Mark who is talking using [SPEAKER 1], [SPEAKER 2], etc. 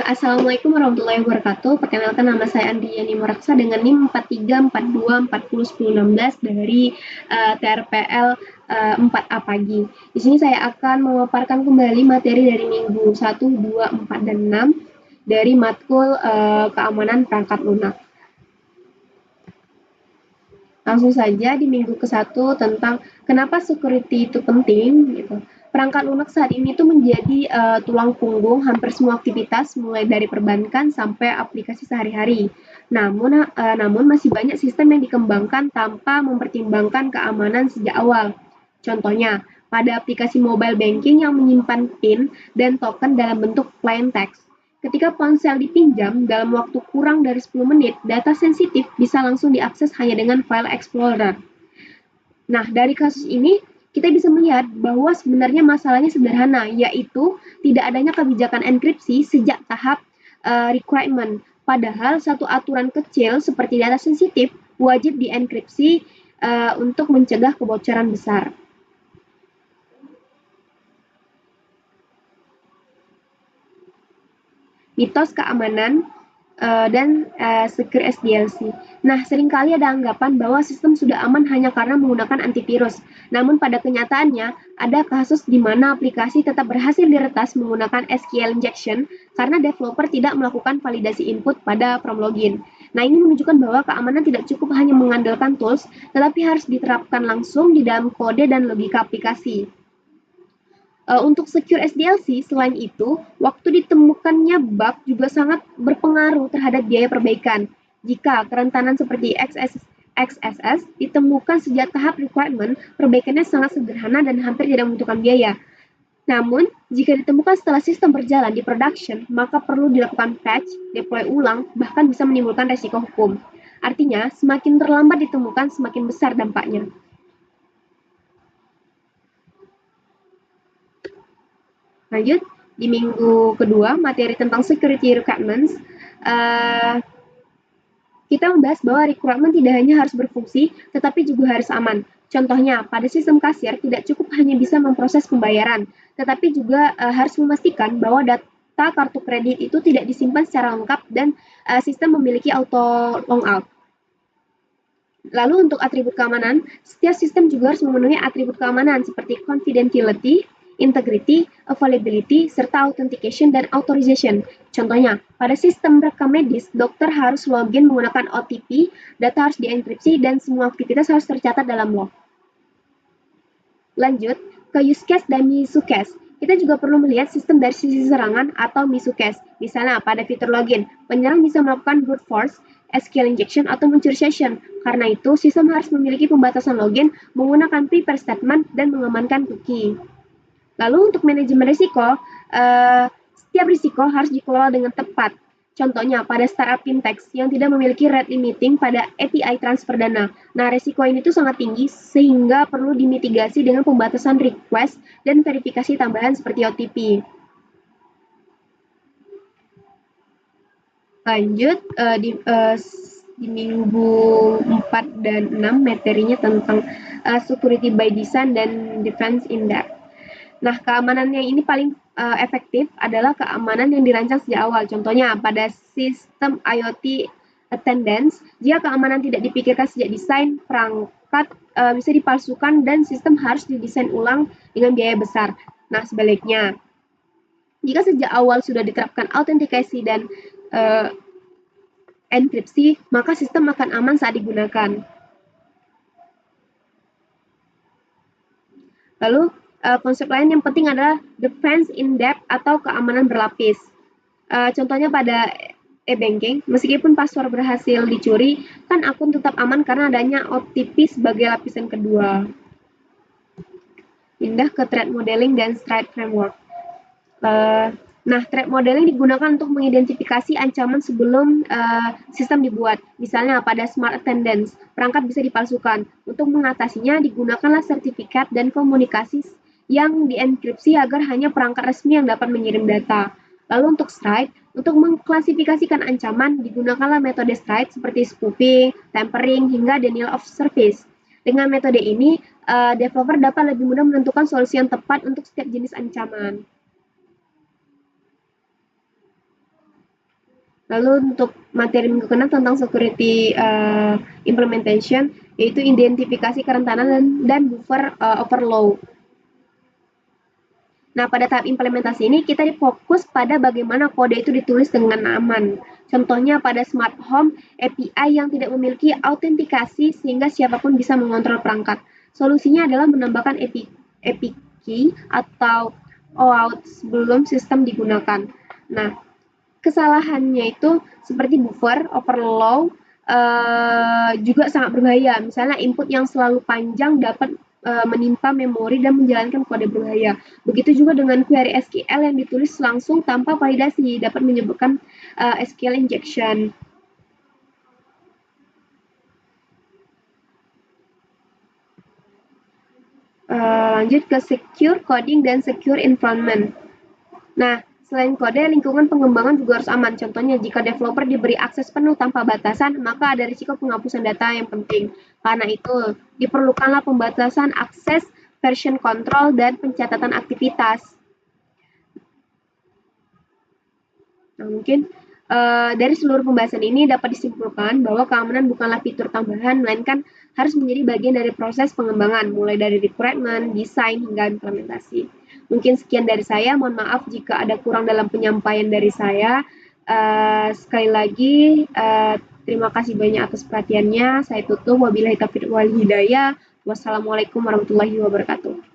[SPEAKER 1] Assalamualaikum warahmatullahi wabarakatuh. Perkenalkan nama saya Andriani Moraksa dengan NIM 4342401016 dari TRPL 4A Pagi. Di sini saya akan memaparkan kembali materi dari minggu 1, 2, 4, dan 6 dari matkul keamanan perangkat lunak. Langsung saja di minggu ke-1 tentang kenapa security itu penting gitu. Perangkat lunak saat ini tuh menjadi tulang punggung hampir semua aktivitas mulai dari perbankan sampai aplikasi sehari-hari. Namun masih banyak sistem yang dikembangkan tanpa mempertimbangkan keamanan sejak awal. Contohnya, pada aplikasi mobile banking yang menyimpan PIN dan token dalam bentuk plain text. Ketika ponsel dipinjam dalam waktu kurang dari 10 menit, data sensitif bisa langsung diakses hanya dengan file explorer. Nah, dari kasus ini, kita bisa melihat bahwa sebenarnya masalahnya sederhana, yaitu tidak adanya kebijakan enkripsi sejak tahap requirement. Padahal satu aturan kecil seperti data sensitif wajib dienkripsi untuk mencegah kebocoran besar. Mitos keamanan dan secure SDLC. Nah, seringkali ada anggapan bahwa sistem sudah aman hanya karena menggunakan antivirus. Namun pada kenyataannya, ada kasus di mana aplikasi tetap berhasil diretas menggunakan SQL injection karena developer tidak melakukan validasi input pada from login. Nah, ini menunjukkan bahwa keamanan tidak cukup hanya mengandalkan tools, tetapi harus diterapkan langsung di dalam kode dan logika aplikasi. Untuk secure SDLC, selain itu, waktu ditemukannya bug juga sangat berpengaruh terhadap biaya perbaikan. Jika kerentanan seperti XSS ditemukan sejak tahap requirement, perbaikannya sangat sederhana dan hampir tidak membutuhkan biaya. Namun, jika ditemukan setelah sistem berjalan di production, maka perlu dilakukan patch, deploy ulang, bahkan bisa menimbulkan resiko hukum. Artinya, semakin terlambat ditemukan, semakin besar dampaknya. Lanjut, di minggu kedua, materi tentang security requirements, kita membahas bahwa requirement tidak hanya harus berfungsi, tetapi juga harus aman. Contohnya, pada sistem kasir tidak cukup hanya bisa memproses pembayaran, tetapi juga harus memastikan bahwa data kartu kredit itu tidak disimpan secara lengkap dan sistem memiliki auto logout. Lalu untuk atribut keamanan, setiap sistem juga harus memenuhi atribut keamanan seperti confidentiality, integrity, availability, serta authentication dan authorization. Contohnya, pada sistem rekam medis, dokter harus login menggunakan OTP, data harus dienkripsi, dan semua aktivitas harus tercatat dalam log. Lanjut, ke use case dan misuse case. Kita juga perlu melihat sistem dari sisi serangan atau misuse case. Misalnya, pada fitur login, penyerang bisa melakukan brute force, SQL injection, atau mencuri session. Karena itu, sistem harus memiliki pembatasan login, menggunakan prepare statement, dan mengamankan cookie. Lalu untuk manajemen risiko, setiap risiko harus dikelola dengan tepat. Contohnya pada startup fintech yang tidak memiliki rate limiting pada API transfer dana. Nah, risiko ini tuh sangat tinggi sehingga perlu dimitigasi dengan pembatasan request dan verifikasi tambahan seperti OTP. Lanjut, di minggu 4 dan 6 materinya tentang security by design dan defense in depth. Nah, keamanan yang ini paling efektif adalah keamanan yang dirancang sejak awal. Contohnya, pada sistem IoT attendance, jika keamanan tidak dipikirkan sejak desain, perangkat bisa dipalsukan dan sistem harus didesain ulang dengan biaya besar. Nah, sebaliknya, jika sejak awal sudah diterapkan autentikasi dan enkripsi, maka sistem akan aman saat digunakan. Lalu, konsep lain yang penting adalah defense in depth atau keamanan berlapis. Contohnya pada e-banking, meskipun password berhasil dicuri, kan akun tetap aman karena adanya OTP sebagai lapisan kedua. Pindah ke threat modeling dan stride framework. Nah, threat modeling digunakan untuk mengidentifikasi ancaman sebelum sistem dibuat. Misalnya pada smart attendance, perangkat bisa dipalsukan. Untuk mengatasinya digunakanlah sertifikat dan komunikasi yang dienkripsi agar hanya perangkat resmi yang dapat mengirim data. Lalu untuk stride, untuk mengklasifikasikan ancaman digunakanlah metode stride seperti spoofing, tampering, hingga denial of service. Dengan metode ini, developer dapat lebih mudah menentukan solusi yang tepat untuk setiap jenis ancaman. Lalu untuk materi minggu ke-6 tentang security implementation, yaitu identifikasi kerentanan dan buffer overflow. Nah, pada tahap implementasi ini kita fokus pada bagaimana kode itu ditulis dengan aman. Contohnya pada smart home API yang tidak memiliki autentikasi sehingga siapapun bisa mengontrol perangkat. Solusinya adalah menambahkan API key atau OAuth sebelum sistem digunakan. Nah, kesalahannya itu seperti buffer overflow juga sangat berbahaya. Misalnya input yang selalu panjang dapat menimpa memori dan menjalankan kode berbahaya. Begitu juga dengan query SQL yang ditulis langsung tanpa validasi dapat menyebabkan SQL injection. Lanjut ke secure coding dan secure environment. Nah, selain kode, lingkungan pengembangan juga harus aman. Contohnya, jika developer diberi akses penuh tanpa batasan, maka ada risiko penghapusan data yang penting. Karena itu, diperlukanlah pembatasan akses, version control, dan pencatatan aktivitas. Nah, mungkin dari seluruh pembahasan ini dapat disimpulkan bahwa keamanan bukanlah fitur tambahan, melainkan harus menjadi bagian dari proses pengembangan, mulai dari requirement, desain, hingga implementasi. Mungkin sekian dari saya, mohon maaf jika ada kurang dalam penyampaian dari saya. Sekali lagi, terima kasih banyak atas perhatiannya. Saya tutup, wabillahi taufiq wal hidayah. Wassalamualaikum warahmatullahi wabarakatuh.